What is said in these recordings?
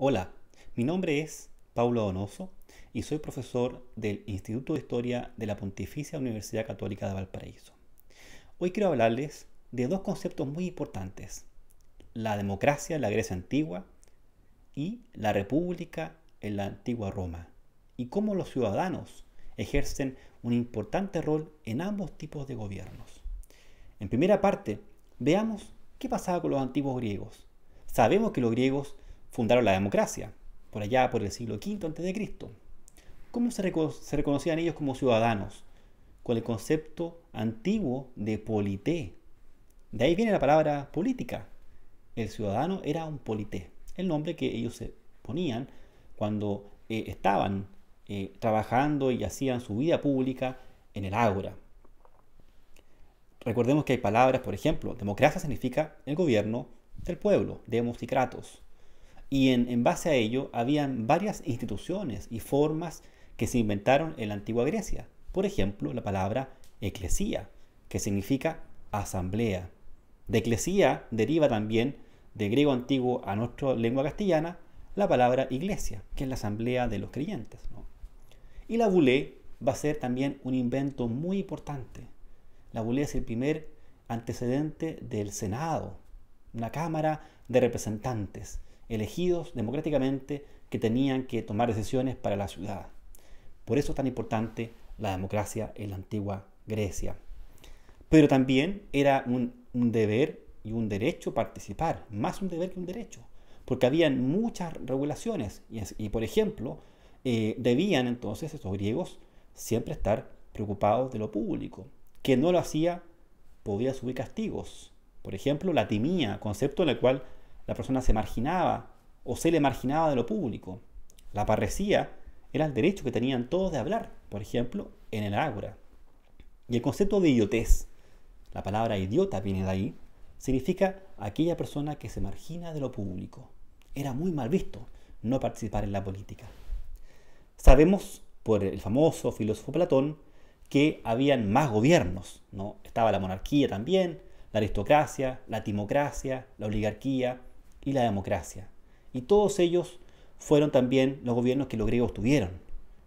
Hola, mi nombre es Paulo Donoso y soy profesor del Instituto de Historia de la Pontificia Universidad Católica de Valparaíso. Hoy quiero hablarles de dos conceptos muy importantes: la democracia en la Grecia antigua y la república en la antigua Roma, y cómo los ciudadanos ejercen un importante rol en ambos tipos de gobiernos. En primera parte, veamos qué pasaba con los antiguos griegos. Sabemos que los griegos fundaron la democracia, por allá por el siglo V a.C. ¿Cómo se reconocían ellos como ciudadanos? Con el concepto antiguo de polité. De ahí viene la palabra política. El ciudadano era un polité, el nombre que ellos se ponían cuando estaban trabajando y hacían su vida pública en el ágora. Recordemos que hay palabras, por ejemplo, democracia significa el gobierno del pueblo, demos y kratos. Y en base a ello habían varias instituciones y formas que se inventaron en la antigua Grecia. Por ejemplo, la palabra eclesía, que significa asamblea. De eclesía deriva también, de griego antiguo a nuestra lengua castellana, la palabra iglesia, que es la asamblea de los creyentes, ¿no? Y la bulé va a ser también un invento muy importante. La bulé es el primer antecedente del Senado, una cámara de representantes elegidos democráticamente que tenían que tomar decisiones para la ciudad. Por eso es tan importante la democracia en la antigua Grecia. Pero también era un deber y un derecho participar, más un deber que un derecho, porque habían muchas regulaciones y por ejemplo, debían entonces estos griegos siempre estar preocupados de lo público. Quien no lo hacía podía subir castigos. Por ejemplo, la timía, concepto en el cual la persona se marginaba o se le marginaba de lo público. La parresía era el derecho que tenían todos de hablar, por ejemplo, en el ágora. Y el concepto de idiotez, la palabra idiota viene de ahí, significa aquella persona que se margina de lo público. Era muy mal visto no participar en la política. Sabemos por el famoso filósofo Platón que habían más gobiernos, ¿no? Estaba la monarquía también, la aristocracia, la timocracia, la oligarquía y la democracia. Y todos ellos fueron también los gobiernos que los griegos tuvieron.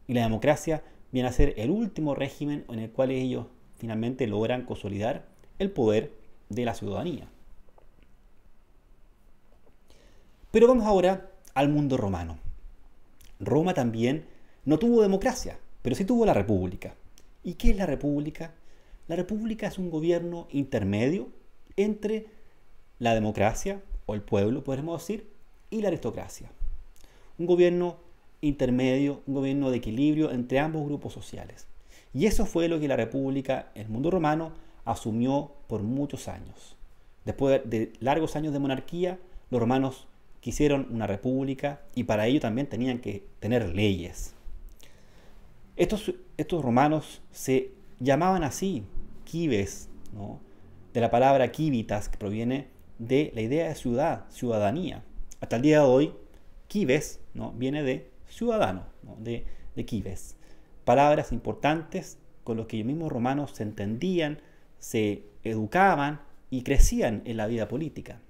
Y la democracia viene a ser el último régimen en el cual ellos finalmente logran consolidar el poder de la ciudadanía. Pero vamos ahora al mundo romano. Roma también no tuvo democracia, pero sí tuvo la república. ¿Y qué es la república? La república es un gobierno intermedio entre la democracia, o el pueblo, podemos decir, y la aristocracia. Un gobierno intermedio, un gobierno de equilibrio entre ambos grupos sociales. Y eso fue lo que la república, el mundo romano, asumió por muchos años. Después de largos años de monarquía, los romanos quisieron una república y para ello también tenían que tener leyes. Estos romanos se llamaban así, cives, ¿no? De la palabra civitas, que proviene de la idea de ciudad, ciudadanía. Hasta el día de hoy, cives, ¿no? Viene de ciudadano, ¿no? de cives. Palabras importantes con las que los mismos romanos se entendían, se educaban y crecían en la vida política.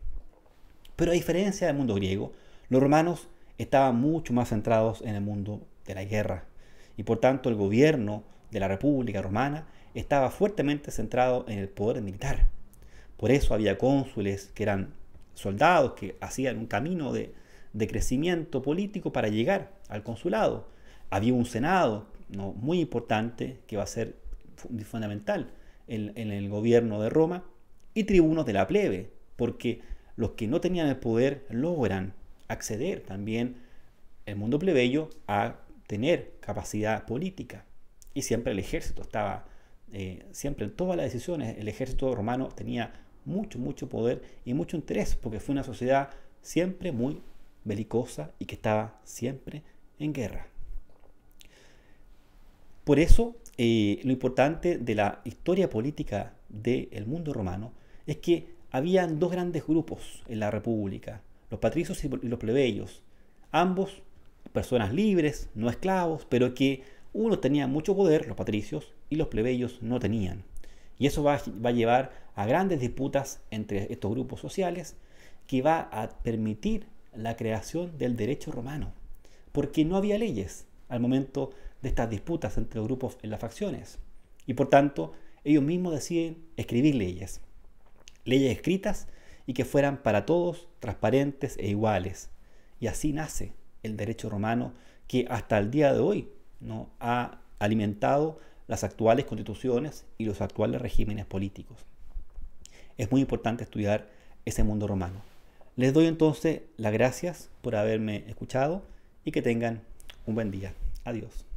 Pero a diferencia del mundo griego, los romanos estaban mucho más centrados en el mundo de la guerra. Y por tanto el gobierno de la República Romana estaba fuertemente centrado en el poder militar. Por eso había cónsules que eran soldados que hacían un camino de crecimiento político para llegar al consulado. Había un senado, ¿no?, muy importante que va a ser fundamental en el gobierno de Roma, y tribunos de la plebe, porque los que no tenían el poder logran acceder también el mundo plebeyo a tener capacidad política. Y siempre el ejército estaba, siempre en todas las decisiones, el ejército romano tenía mucho poder y mucho interés, porque fue una sociedad siempre muy belicosa y que estaba siempre en guerra. Por eso, lo importante de la historia política del mundo romano es que habían dos grandes grupos en la república, los patricios y los plebeyos, ambos personas libres, no esclavos, pero que unos tenían mucho poder, los patricios, y los plebeyos no tenían. Y eso va a llevar a grandes disputas entre estos grupos sociales, que va a permitir la creación del derecho romano, porque no había leyes al momento de estas disputas entre los grupos en las facciones. Y por tanto, ellos mismos deciden escribir leyes, leyes escritas y que fueran para todos transparentes e iguales. Y así nace el derecho romano que hasta el día de hoy no ha alimentado las actuales constituciones y los actuales regímenes políticos. Es muy importante estudiar ese mundo romano. Les doy entonces las gracias por haberme escuchado y que tengan un buen día. Adiós.